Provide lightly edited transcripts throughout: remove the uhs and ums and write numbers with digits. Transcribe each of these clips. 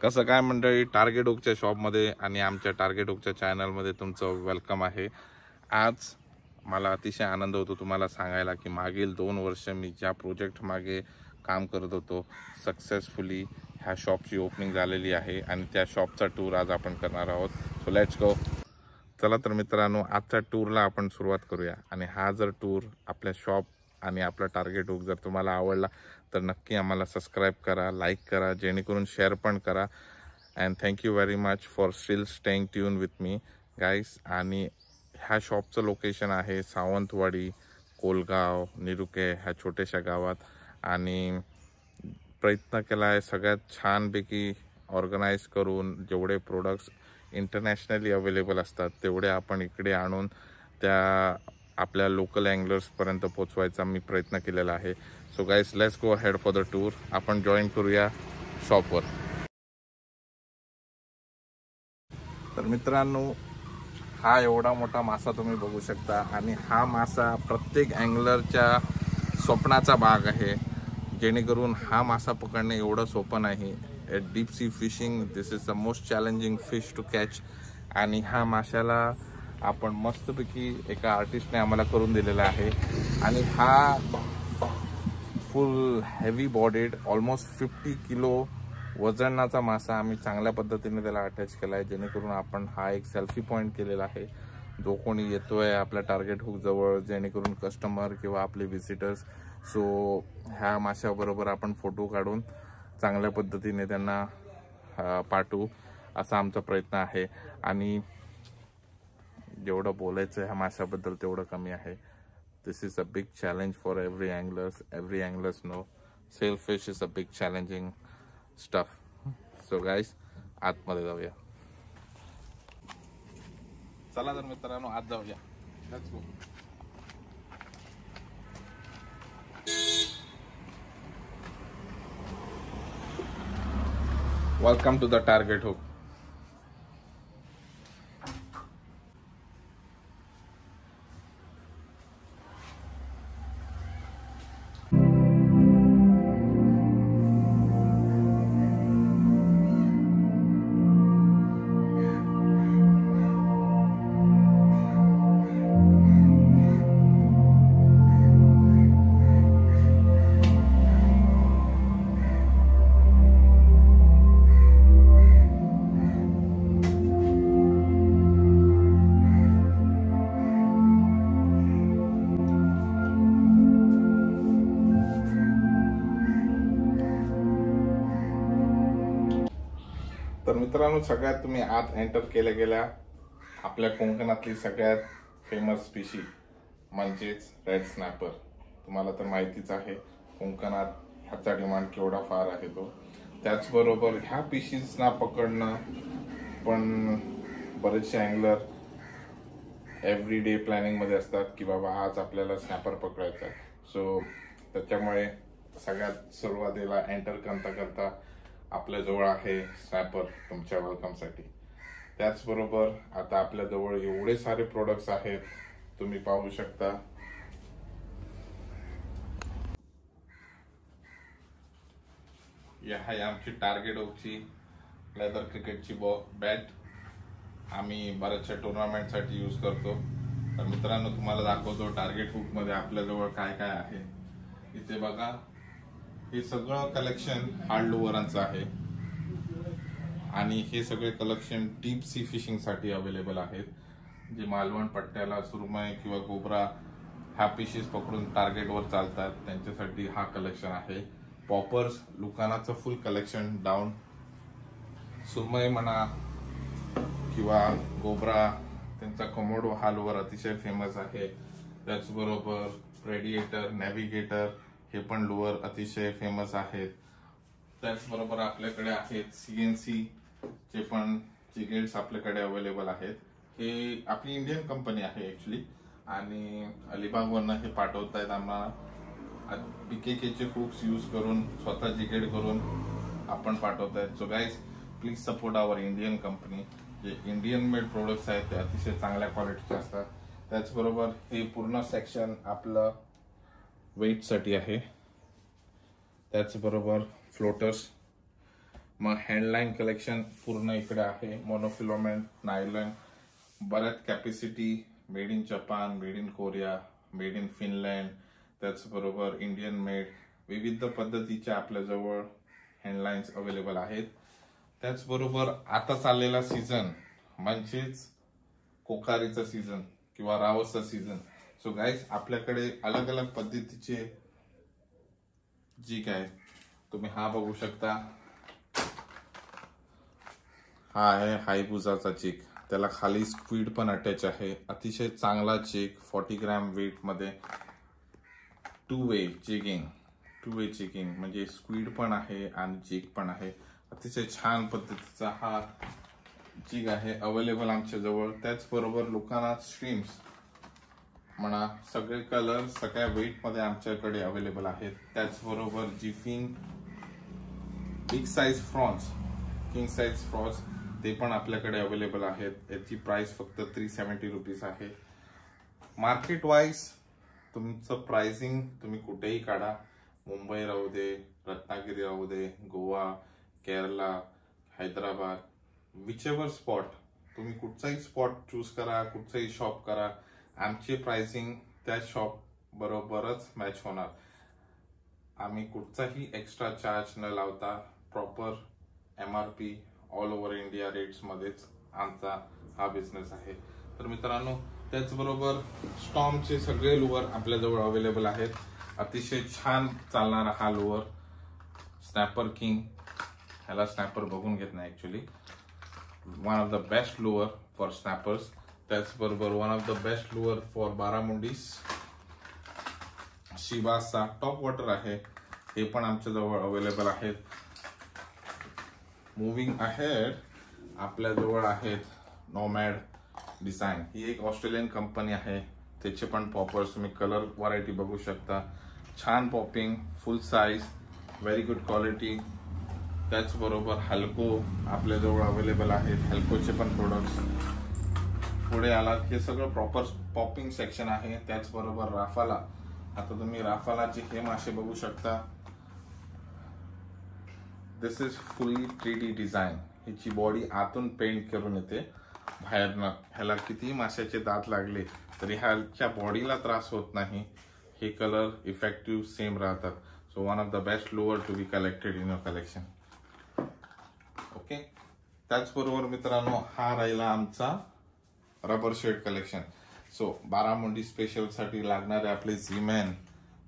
कसं काय मंडळी, टार्गेट हुकच्या शॉपमध्ये आणि आमच्या टार्गेट हुकच्या चॅनलमध्ये तुमचं वेलकम आहे। आज मला अतिशय आनंद होतो तुम्हाला सांगायला की मागील 2 वर्ष मी ज्या प्रोजेक्ट मागे काम करत होतो सक्सेसफुली ह्या शॉपची ओपनिंग झालेली आहे आणि त्या शॉपचा टूर आज आपण करणार आहोत। So let's go. चला तर मित्रांनो, आजच्या टूरला आपण सुरुवात करूया। आणि हा जर टूर आपल्या शॉप आणि आपला टार्गेट हुक जर तुम्हाला आवडला तर नक्की आम्हाला सबस्क्राइब करा, लाईक करा, जेणेकरून शेअर पण करा। And thank you very much for still staying tune with me guys. आणि ह्या शॉपचं लोकेशन आहे सावंतवाडी, कोलगाव, निरुके ह्या छोट्याशा गावात। आणि प्रयत्न केला आहे सगळ्यात छानपैकी ऑर्गनाइज करून जेवढे प्रोडक्ट्स इंटरनॅशनली अवेलेबल असतात तेवढे आपण इकडे आणून त्या आपल्या लोकल अँगलर्सपर्यंत पोचवायचा मी प्रयत्न केलेला आहे। So guys, let's go ahead for the tour. आपण जॉईन करूया शॉपवर। तर मित्रांनो, हा एवढा मोठा मासा तुम्ही बघू शकता आणि हा मासा प्रत्येक अँगलरच्या स्वप्नाचा भाग आहे, जेणेकरून हा मासा पकडणे एवढं सोपं नाही। Deep sea fishing, this is the most challenging fish to catch. आणि हा माशाला आपण मस्तपैकी एका आर्टिस्टने आम्हाला करून दिलेला आहे। आणि हा फुल हेवी बॉडीड ऑलमोस्ट 50 किलो वजनाचा मासा आम्ही चांगल्या पद्धतीने त्याला अटॅच केला आहे, जेणेकरून आपण हा एक सेल्फी पॉइंट केलेला आहे। जो कोणी येतोय आपल्या टार्गेट हुक जवळ, जेणेकरून कस्टमर किंवा आपले व्हिजिटर्स, सो ह्या माशाबरोबर आपण फोटो काढून चांगल्या पद्धतीने त्यांना पाठवू असा आमचा प्रयत्न आहे। आणि जेवढं बोलायचं ह्या माशाबद्दल तेवढं कमी आहे। This is a big challenge for every anglers no sailfish is a big challenging stuff. So guys, आतमध्ये जाऊया। चला तर मित्रांनो, आत जाऊया। Let's go. Welcome to the target hook. तर मित्रांनो, सगळ्यात तुम्ही आत एंटर केल्या गेल्या आपल्या कोकणातली सगळ्यात फेमस स्पीशी म्हणजेच रेड स्नॅपर। तुम्हाला तर माहितीच आहे कोकणात ह्याचा डिमांड केवढा फार आहे तो। त्याचबरोबर ह्या फिशीजना पकडणं पण बरेचसे अँगलर एव्हरीडे प्लॅनिंगमध्ये असतात की बाबा आज आपल्याला स्नॅपर पकडायचा आहे। सो त्याच्यामुळे सगळ्यात सुरुवातीला एंटर करता आपल्या जवळ आहे स्नॅपर तुमच्या वेलकमसाठी। त्याचबरोबर आता आपल्या जवळ एवढे सारे प्रोडक्ट्स आहेत, तुम्ही पाहू शकता। या आहे आमची टार्गेट हुकची लेदर क्रिकेटची बॅट, आम्ही बऱ्याचशा टुर्नामेंटसाठी यूज करतो। तर मित्रांनो, तुम्हाला दाखवतो टार्गेट हुक मध्ये आपल्या जवळ काय काय आहे। इथे बघा, हे सगळं कलेक्शन हार्ड लुवरांचं आहे आणि हे सगळे कलेक्शन डीप सी फिशिंग साठी अवेलेबल आहेत। जे मालवण पट्ट्याला सुरमई किंवा गोबरा ह्या फिशेस पकडून टार्गेटवर चालतात त्यांच्यासाठी हा कलेक्शन आहे। पॉपर्स लुकानाचं फुल कलेक्शन डाऊन, सुरमई म्हणा किंवा गोबरा त्यांचा कोमोडो हा लुवर अतिशय फेमस आहे। त्याचबरोबर प्रेडिएटर, नॅव्हिगेटर हे पण लुवर अतिशय फेमस आहेत। त्याचबरोबर आपल्याकडे आहेत सीएनसी चे पण जिगेट्स आपल्याकडे अवेलेबल आहेत। हे आपली इंडियन कंपनी आहे ऍक्च्युली आणि अलिबागवरनं हे पाठवतायत आम्हाला। पीकेके चे हुक्स यूज करून स्वतः जिगेट करून आपण पाठवतायत। So guys, please support our Indian company. जे इंडियन मेड प्रोडक्ट्स आहेत ते अतिशय चांगल्या क्वालिटीचे असतात। त्याचबरोबर हे पूर्ण सेक्शन आपलं वेट साठी आहे। त्याचबरोबर फ्लोटर्स, मग हँडलाईन कलेक्शन पूर्ण इकडे आहे, मोनोफिलामेंट, नायलॉन, बऱ्याच capacity, made in Japan, made in Korea, made in Finland, त्याचबरोबर इंडियन मेड, विविध पद्धतीच्या आपल्याजवळ हँडलाईन्स अवेलेबल आहेत. त्याचबरोबर आता चाललेला सीझन म्हणजेच कोकारीचा सीझन किंवा रावसचा सीझन. सो गाईज, आपल्याकडे अलग अलग पद्धतीचे जिग आहे. तुम्ही हा बघू शकता, हा आहे हायबुसाचा जिग, त्याला खाली स्क्वीड पण अटॅच आहे. अतिशय चांगला जिग, 40 ग्रॅम वेट मध्ये, टू वे जिगिंग म्हणजे स्क्वीड पण आहे आणि जिग पण आहे. अतिशय छान पद्धतीचा हा जिग आहे अवेलेबल आमच्या जवळ. त्याचबरोबर लोकांना स्ट्रीम्स म्हणा, सगळे कलर सगळ्या वेट मध्ये आमच्याकडे अवेलेबल आहेत. त्याचबरोबर jigging big size prawns, king size prawns, ते पण आपल्याकडे अवेलेबल आहेत. याची प्राइस फक्त 370 रुपीज आहे. मार्केट वाईज तुमचं प्राइसिंग तुम्ही कुठेही काढा, मुंबई राहू दे, रत्नागिरी राहू दे, गोवा, केरला, हैदराबाद, विचेवर स्पॉट, तुम्ही कुठचाही स्पॉट चूज करा, कुठचाही शॉप करा, आमची प्राइसिंग त्या शॉप बरोबरच मॅच होणार. आम्ही कुठचाही एक्स्ट्रा चार्ज न लावता proper MRP all over India rates मध्येच आमचा हा बिझनेस आहे. तर मित्रांनो, त्याचबरोबर स्टॉर्मचे सगळे लोअर आपल्याजवळ अवेलेबल आहेत. अतिशय छान चालणारा हा लोअर स्नॅपर किंग, ह्याला स्नॅपर बघून घेत नाही actually, one of the best lure for snappers. त्याचबरोबर one of the best lure for barramundis. शिबाचा टॉप वॉटर आहे, हे पण आमच्या जवळ अवेलेबल आहेत. मुव्हिंग अहेड, आपल्याजवळ आहेत नोमॅड डिझाइन, ही एक ऑस्ट्रेलियन कंपनी आहे. त्याचे पण पॉपर्स तुम्ही कलर व्हरायटी बघू शकता. छान पॉपिंग, फुल साइज, व्हेरी गुड क्वालिटी. त्याचबरोबर हल्को आपल्याजवळ अवेलेबल आहेत, हल्कोचे पण प्रोडक्ट्स. पुढे आलात, हे सगळं प्रॉपर पॉपिंग सेक्शन आहे. त्याचबरोबर राफाला, आता तुम्ही राफालाचे हे मासे बघू शकता. दिस इज फुल्ली 3D डिझाइन. ह्याची बॉडी आतून पेंट करून येते, बाहेरनं. ह्याला किती माशाचे दात लागले तरी ह्याच्या बॉडीला त्रास होत नाही. हे कलर इफेक्टिव्ह सेम राहतात. So one of the best lure to be collected in your collection. Okay, त्याचबरोबर मित्रांनो, हा राहिला आमचा rubber shad collection. So barramundi special साठी लागणारे आपले झीमॅन,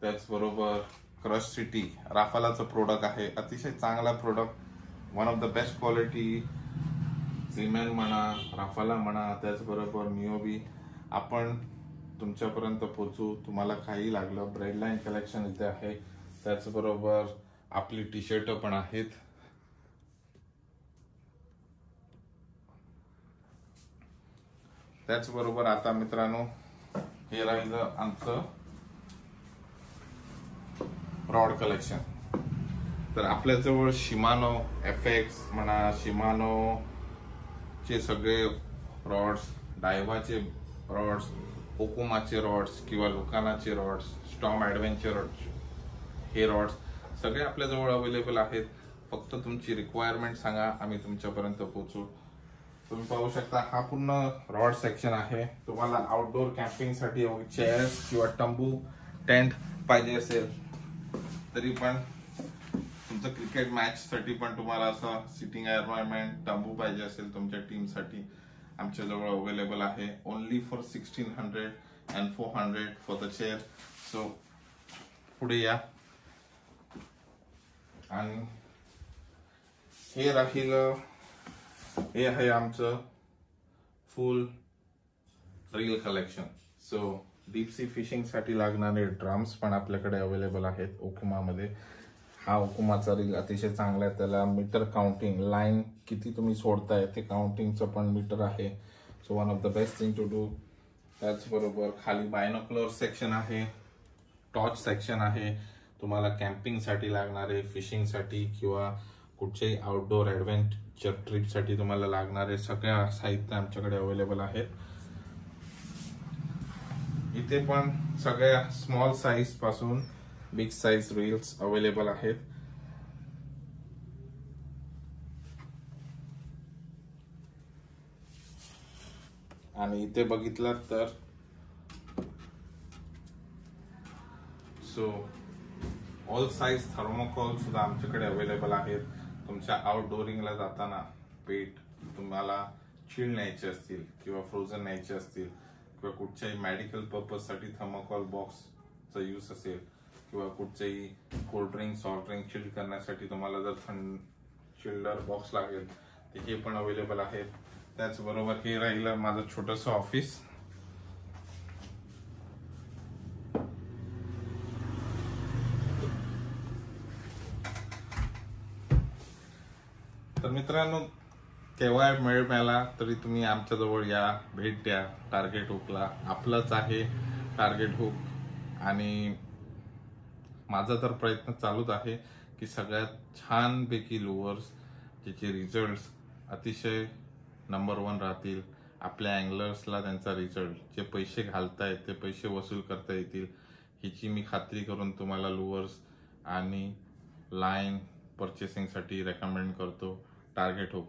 त्याचबरोबर क्रश सिटी, राफालाचं प्रोडक्ट आहे. अतिशय चांगला product, one of the best quality. झीमॅन म्हणा, राफाला म्हणा, त्याचबरोबर निओबी आपण तुमच्यापर्यंत पोहोचू. तुम्हाला काही लागलं, ब्रेड लाईन कलेक्शन इथे आहे. त्याचबरोबर आपली टी शर्ट पण आहेत. त्याचबरोबर आता मित्रांनो, हे राहिलं आमचं रॉड कलेक्शन. तर आपल्याजवळ शिमानो FX म्हणा, शिमानो चे सगळे रॉड्स, डायव्हाचे रॉड्स, ओकुमाचे रॉड्स किंवा लुकानाचे रॉड्स, स्टॉर्म ॲडव्हेंचर हे रॉड्स सगळे आपल्याजवळ अवेलेबल आहेत. फक्त तुमची रिक्वायरमेंट सांगा, आम्ही तुमच्यापर्यंत पोहोचू. तुम्ही पाहू शकता, हा पूर्ण रॉड सेक्शन आहे. तुम्हाला आउटडोर कॅम्पिंग साठी चेअर्स किंवा तंबू, टेंट पाहिजे असेल तरी पण, तुमचं क्रिकेट मॅच साठी पण तुम्हाला असं सिटिंग एन्व्हायरमेंट तंबू पाहिजे असेल तुमच्या टीम साठी, आमच्या जवळ अवेलेबल आहे. Only for 1600 and 400 for the chair. So पुढे या. आणि हे राहिलं, हे आहे आमचं फुल reel collection. So deep sea fishing साठी लागणारे ड्रम्स पण आपल्याकडे अवेलेबल आहेत ओकुमामध्ये. हा ओकुमाचा रील अतिशय चांगला आहे. त्याला मीटर काउंटिंग, लाईन किती तुम्ही सोडताय ते काउंटिंगचं पण मीटर आहे. So one of the best thing to do. त्याचबरोबर खाली बायनोक्युलर सेक्शन आहे, टॉर्च सेक्शन आहे. तुम्हाला कॅम्पिंग साठी लागणारे, फिशिंग साठी किंवा कुठच्याही आउटडोर ॲडव्हेंचर ट्रिप साठी तुम्हाला लागणारे सगळ्या साहित्य आमच्याकडे अवेलेबल आहेत. इथे पण सगळ्या स्मॉल साईज पासून बिग साईज रील्स अवेलेबल आहेत. आणि इथे बघितलं तर सो ऑल साइज थर्मोकॉल सुद्धा आमच्याकडे अवेलेबल आहेत. तुमच्या आउटडोरिंगला जाताना पेट तुम्हाला चिल न्यायचे असतील किंवा फ्रोझन न्यायचे असतील किंवा कुठच्याही मेडिकल पर्पज साठी थर्मोकॉल बॉक्सचा यूज असेल किंवा कुठच्याही cold drink soft drink chilled करण्यासाठी तुम्हाला जर थंड चिल्डर बॉक्स लागेल तर हे पण अवेलेबल आहेत. त्याचबरोबर हे राहिलं माझं छोटंसं ऑफिस. तर मित्रांनो, केव्हा वेळ मिळाला तरी तुम्ही आमच्याजवळ या, भेट द्या. टार्गेट हुकला आपलंच आहे टार्गेट हुक. आणि माझा तर प्रयत्न चालूच आहे की सगळ्यात छानपैकी लुअर्स ज्याचे रिझल्ट्स अतिशय नंबर 1 राहतील. आपल्या अँगलर्सला त्यांचा रिझल्ट जे पैसे घालतायत ते पैसे वसूल करता येतील हिची मी खात्री करून तुम्हाला लुअर्स आणि लाईन परचेसिंगसाठी रेकमेंड करतो टार्गेट हुक.